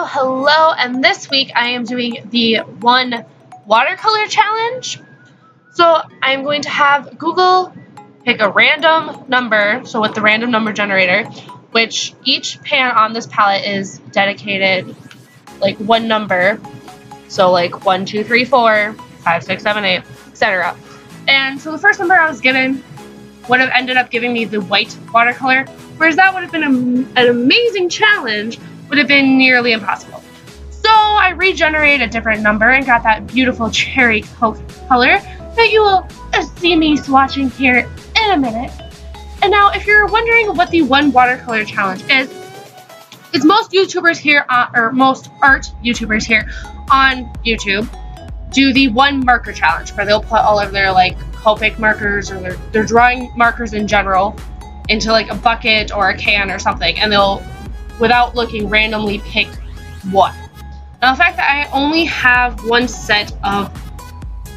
Hello, and this week I am doing the one watercolor challenge. So I'm going to have Google pick a random number, so with the random number generator, which each pan on this palette is dedicated like one number, so like 1, 2, 3, 4, 5, 6, 7, 8, etc. And so the first number I was given would have ended up giving me the white watercolor, whereas that would have been an amazing challenge, would have been nearly impossible. So I regenerated a different number and got that beautiful cherry coke color that you will see me swatching here in a minute. And now if you're wondering what the one watercolor challenge is, it's most YouTubers here, or most art YouTubers here on YouTube do the one marker challenge, where they'll put all of their like Copic markers or their drawing markers in general into like a bucket or a can or something, and they'll, without looking, randomly pick one. Now the fact that I only have one set of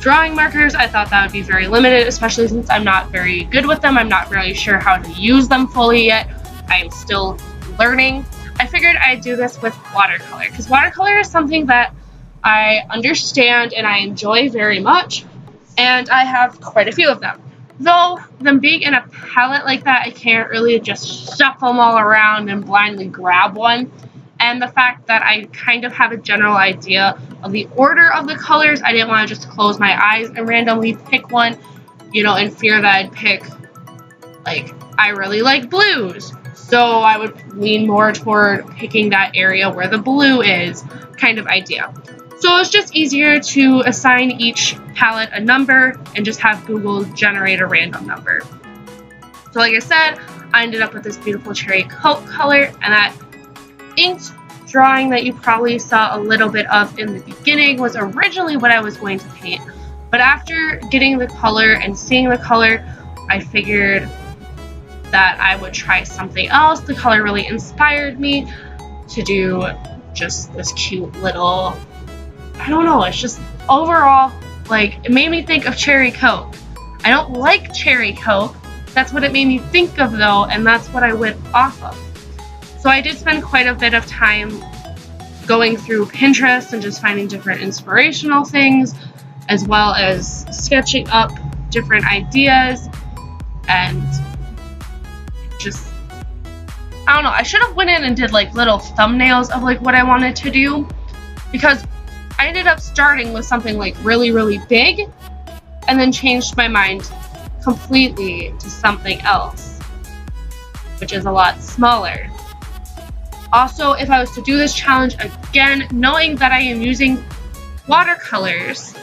drawing markers, I thought that would be very limited, especially since I'm not very good with them. I'm not really sure how to use them fully yet. I'm still learning. I figured I'd do this with watercolor, because watercolor is something that I understand and I enjoy very much, and I have quite a few of them. Though, them being in a palette like that, I can't really just shuffle them all around and blindly grab one. And the fact that I kind of have a general idea of the order of the colors, I didn't want to just close my eyes and randomly pick one, in fear that I'd pick, like, I really like blues. So I would lean more toward picking that area where the blue is kind of idea. So it's just easier to assign each palette a number and just have Google generate a random number. So like I said, I ended up with this beautiful cherry coke color, and that inked drawing that you probably saw a little bit of in the beginning was originally what I was going to paint. But after getting the color and seeing the color, I figured that I would try something else. The color really inspired me to do just this cute little, I don't know, it's just overall, like, it made me think of cherry coke. I don't like cherry coke. That's what it made me think of though, and that's what I went off of. So I did spend quite a bit of time going through Pinterest and just finding different inspirational things, as well as sketching up different ideas, and just, I don't know, I should have went in and did like little thumbnails of like what I wanted to do, because I ended up starting with something like really, really big and then changed my mind completely to something else, which is a lot smaller. Also, if I was to do this challenge again, knowing that I am using watercolors,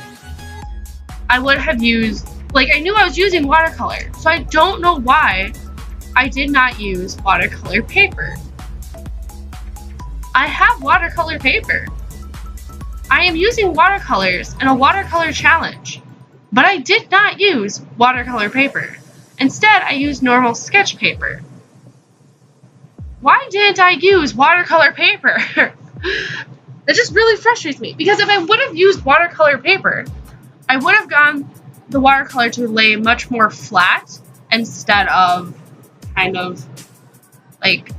I would have used, like, I knew I was using watercolor, so I don't know why I did not use watercolor paper. I have watercolor paper. I am using watercolors in a watercolor challenge, but I did not use watercolor paper. Instead, I used normal sketch paper. Why didn't I use watercolor paper? That just really frustrates me, because if I would have used watercolor paper, I would have gotten the watercolor to lay much more flat instead of kind of like,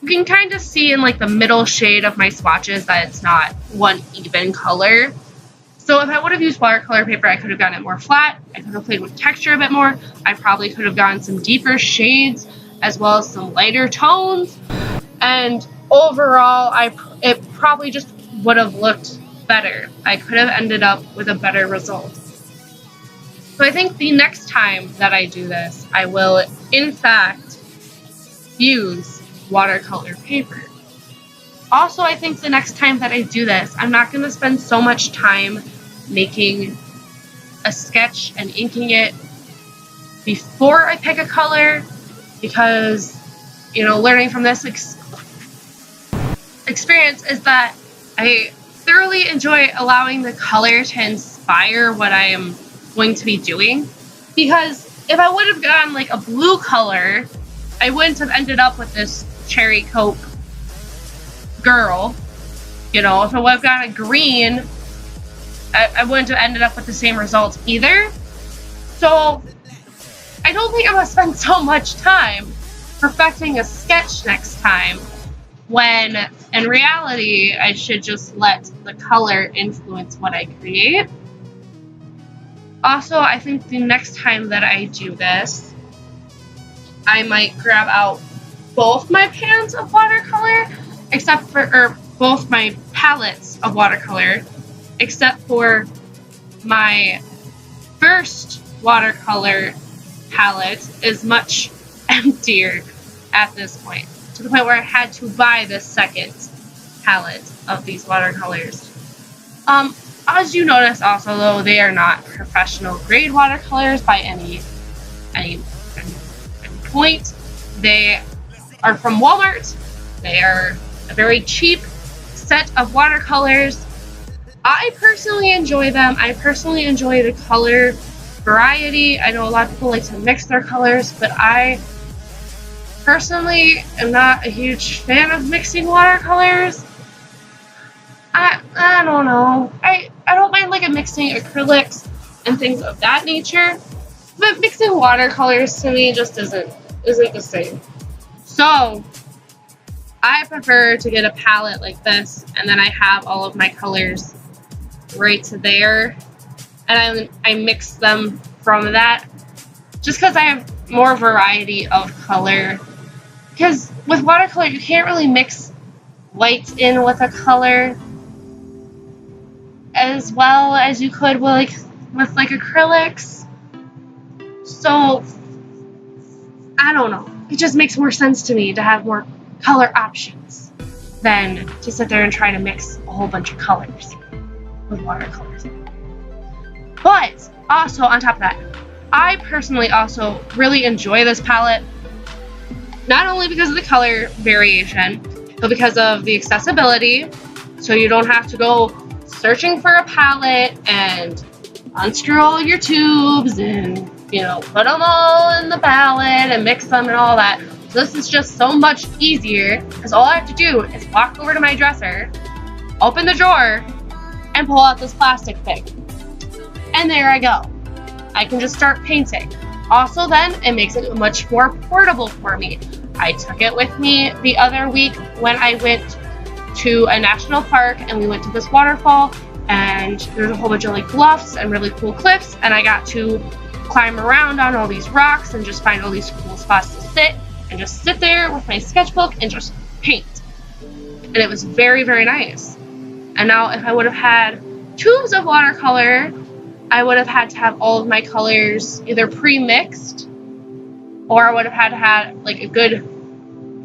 you can kind of see in like the middle shade of my swatches that it's not one even color. So if I would have used watercolor paper, I could have gotten it more flat. I could have played with texture a bit more. I probably could have gotten some deeper shades as well as some lighter tones. And overall, it probably just would have looked better. I could have ended up with a better result. So I think the next time that I do this, I will in fact use watercolor paper. Also, I think the next time that I do this, I'm not going to spend so much time making a sketch and inking it before I pick a color, because, learning from this experience is that I thoroughly enjoy allowing the color to inspire what I am going to be doing. Because if I would have gotten like a blue color, I wouldn't have ended up with this cherry coke girl. If I would have gotten a green, I wouldn't have ended up with the same results either. So I don't think I'm going to spend so much time perfecting a sketch next time when in reality I should just let the color influence what I create. Also, I think the next time that I do this, I might grab out both my pans of watercolor, or both my palettes of watercolor, except for my first watercolor palette is much emptier at this point, to the point where I had to buy the second palette of these watercolors. As you notice also, though, they are not professional grade watercolors by any point. They are from Walmart. They are a very cheap set of watercolors. I personally enjoy them. I personally enjoy the color variety. I know a lot of people like to mix their colors, but I personally am not a huge fan of mixing watercolors. I don't know. I don't mind like mixing acrylics and things of that nature, but mixing watercolors to me just isn't the same. So I prefer to get a palette like this, and then I have all of my colors right there, and I mix them from that, just because I have more variety of color. Because with watercolor, you can't really mix white in with a color as well as you could with acrylics. So I don't know. It just makes more sense to me to have more color options than to sit there and try to mix a whole bunch of colors with watercolors. But also on top of that, I personally also really enjoy this palette, not only because of the color variation, but because of the accessibility. So you don't have to go searching for a palette and unscrew all your tubes and, put them all in the palette and mix them and all that. So this is just so much easier, because all I have to do is walk over to my dresser, open the drawer, and pull out this plastic thing. And there I go. I can just start painting. Also then, it makes it much more portable for me. I took it with me the other week when I went to a national park, and we went to this waterfall, and there's a whole bunch of bluffs and really cool cliffs, and I got to climb around on all these rocks and just find all these cool spots to sit, and just sit there with my sketchbook and just paint. And it was very, very nice. And now if I would have had tubes of watercolor, I would have had to have all of my colors either pre-mixed, or I would have had to have a good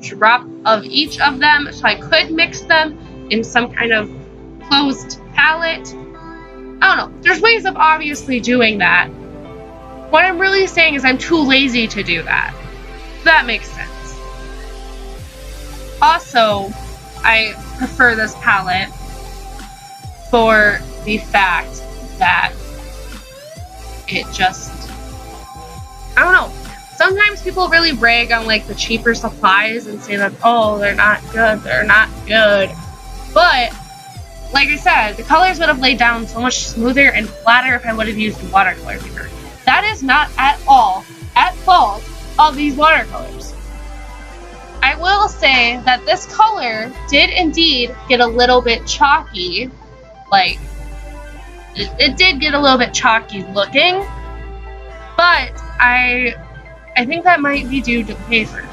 drop of each of them so I could mix them in some kind of closed palette. I don't know. There's ways of obviously doing that. What I'm really saying is I'm too lazy to do that. That makes sense. Also, I prefer this palette for the fact that it just, I don't know. Sometimes people really rag on the cheaper supplies and say that, oh, they're not good. But like I said, the colors would have laid down so much smoother and flatter if I would have used watercolor paper. That is not at all at fault of these watercolors. I will say that this color did indeed get a little bit chalky. It did get a little bit chalky looking, but I think that might be due to the paper,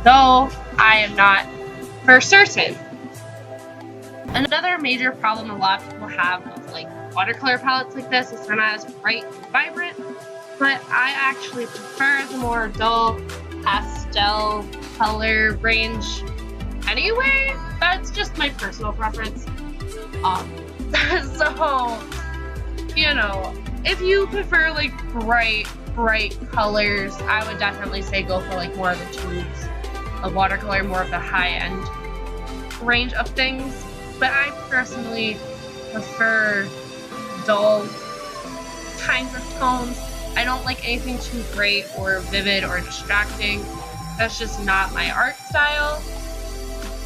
though I am not for certain. Another major problem a lot of people have with watercolor palettes like this is they're not as bright and vibrant, but I actually prefer the more dull pastel color range anyway. That's just my personal preference. So, if you prefer bright colors, I would definitely say go for more of the tubes of watercolor, more of the high-end range of things. But I personally prefer dull kinds of tones. I don't like anything too bright or vivid or distracting. That's just not my art style.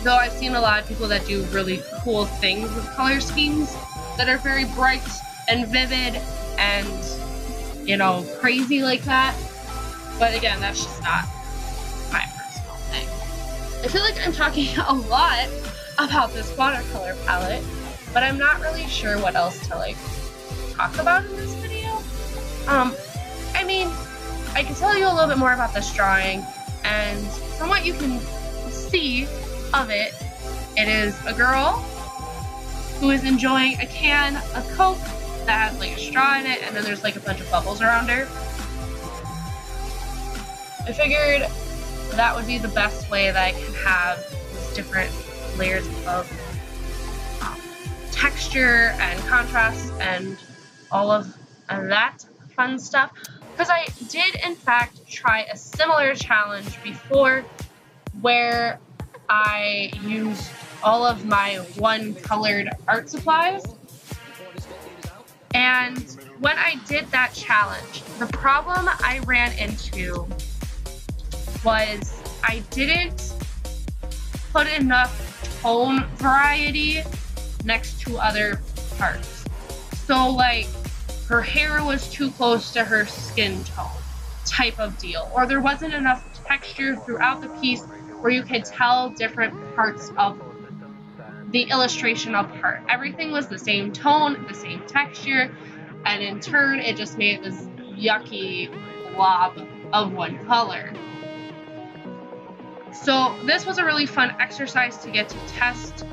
Though I've seen a lot of people that do really cool things with color schemes that are very bright and vivid and, crazy like that. But again, that's just not my personal thing. I feel like I'm talking a lot about this watercolor palette, but I'm not really sure what else to like talk about in this video. I mean, I can tell you a little bit more about this drawing, and from what you can see of it, it is a girl who is enjoying a can of Coke that has like a straw in it, and then there's like a bunch of bubbles around her. I figured that would be the best way that I can have these different layers of texture and contrast and all of that fun stuff. Because I did in fact try a similar challenge before where I used all of my one-colored art supplies. And when I did that challenge, the problem I ran into was I didn't put enough tone variety next to other parts. So like her hair was too close to her skin tone type of deal, or there wasn't enough texture throughout the piece where you could tell different parts of the illustration apart. Everything was the same tone, the same texture, and in turn it just made this yucky blob of one color. So this was a really fun exercise to get to test,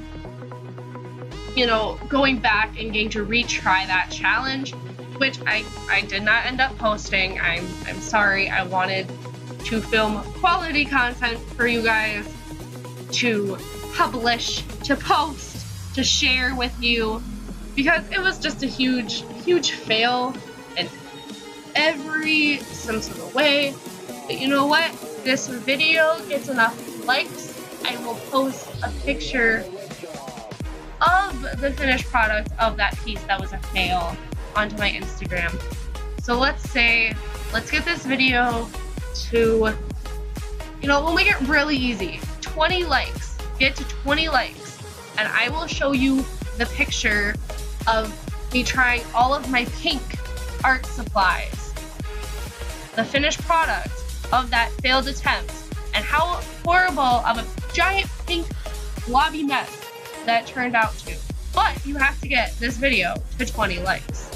you know, going back and getting to retry that challenge, which I did not end up posting. I'm sorry. I wanted to film quality content for you guys to publish, to post, to share with you, because it was just a huge fail in every sense of the way. But you know what? This video gets enough likes, I will post a picture of the finished product of that piece that was a fail onto my Instagram. So let's get this video to, you know, we'll make it really easy. 20 likes. Get to 20 likes. And I will show you the picture of me trying all of my pink art supplies. The finished product of that failed attempt. And how horrible of a giant pink blobby mess that turned out to. But you have to get this video to 20 likes.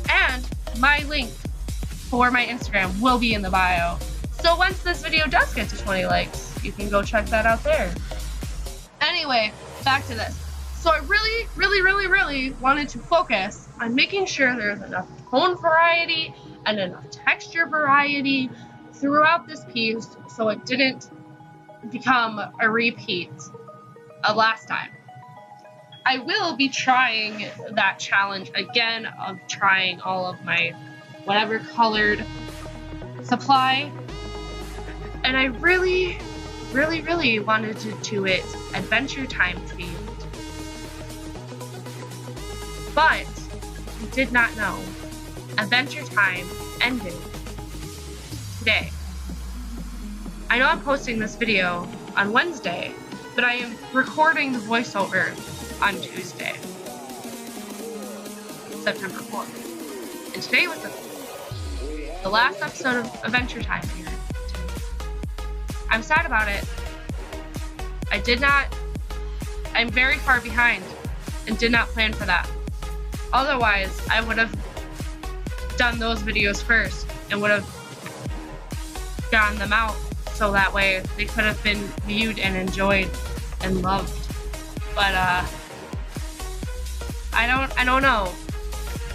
And my link for my Instagram will be in the bio. So once this video does get to 20 likes, you can go check that out there. Anyway, back to this. So I really wanted to focus on making sure there's enough tone variety and enough texture variety throughout this piece so it didn't become a repeat of last time. I will be trying that challenge again of trying all of my whatever colored supply, and I really wanted to do it Adventure Time themed, but I did not know Adventure Time ended today. I know I'm posting this video on Wednesday, but I am recording the voiceover on Tuesday, September 4th. And today was the last episode of Adventure Time here. I'm sad about it. I'm very far behind and did not plan for that. Otherwise, I would have done those videos first and would have gotten them out so that way they could have been viewed and enjoyed and loved. But I don't know.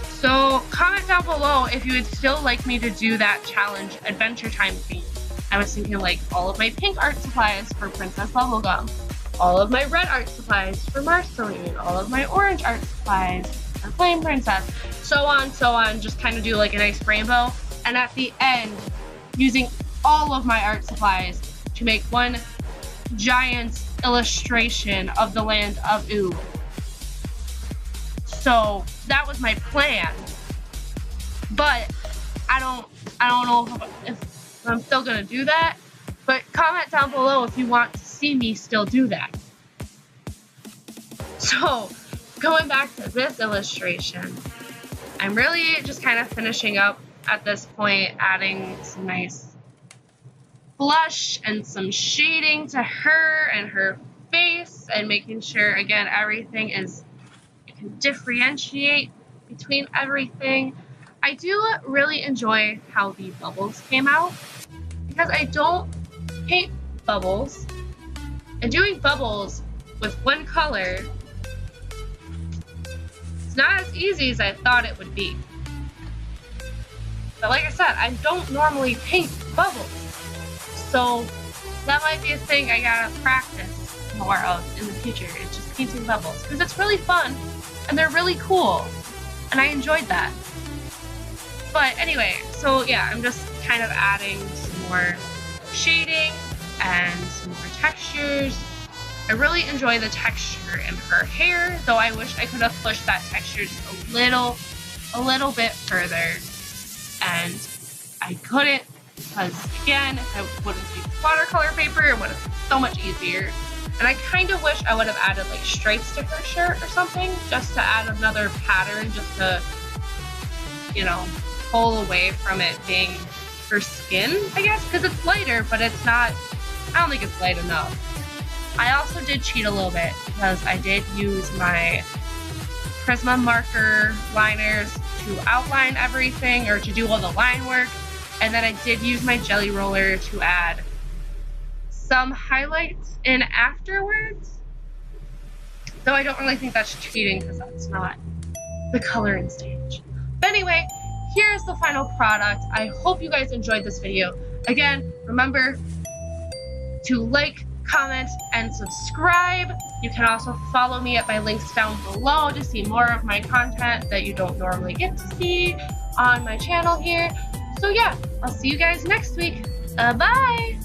So comment down below if you would still like me to do that challenge Adventure Time theme. I was thinking like all of my pink art supplies for Princess Bubblegum, all of my red art supplies for Marceline, all of my orange art supplies for Flame Princess, so on, just kind of do like a nice rainbow, and at the end using all of my art supplies to make one giant illustration of the land of Ooh. So that was my plan, but I don't know if I'm still gonna do that. But comment down below if you want to see me still do that. So going back to this illustration, I'm really just kind of finishing up at this point, adding some nice blush and some shading to her and her face, and making sure, again, everything is, you can differentiate between everything. I do really enjoy how the bubbles came out, because I don't paint bubbles, and doing bubbles with one color, it's not as easy as I thought it would be. But like I said, I don't normally paint bubbles, so that might be a thing I gotta practice more of in the future. It's just painting bubbles, because it's really fun and they're really cool, and I enjoyed that. But anyway, so yeah, I'm just kind of adding some more shading and some more textures. I really enjoy the texture in her hair, though I wish I could have pushed that texture just a little bit further, and I couldn't, because again, if I wouldn't use watercolor paper, it would have been so much easier. And I kind of wish I would have added like stripes to her shirt or something, just to add another pattern, just to, you know, pull away from it being her skin, I guess, because it's lighter, but it's not, I don't think it's light enough. I also did cheat a little bit, because I did use my Prisma marker liners to outline everything, or to do all the line work, and then I did use my jelly roller to add some highlights in afterwards, though I don't really think that's cheating, because that's not the coloring stage. But anyway, here's the final product. I hope you guys enjoyed this video. Again, remember to like, comment, and subscribe. You can also follow me at my links down below to see more of my content that you don't normally get to see on my channel here. So yeah, I'll see you guys next week. Bye!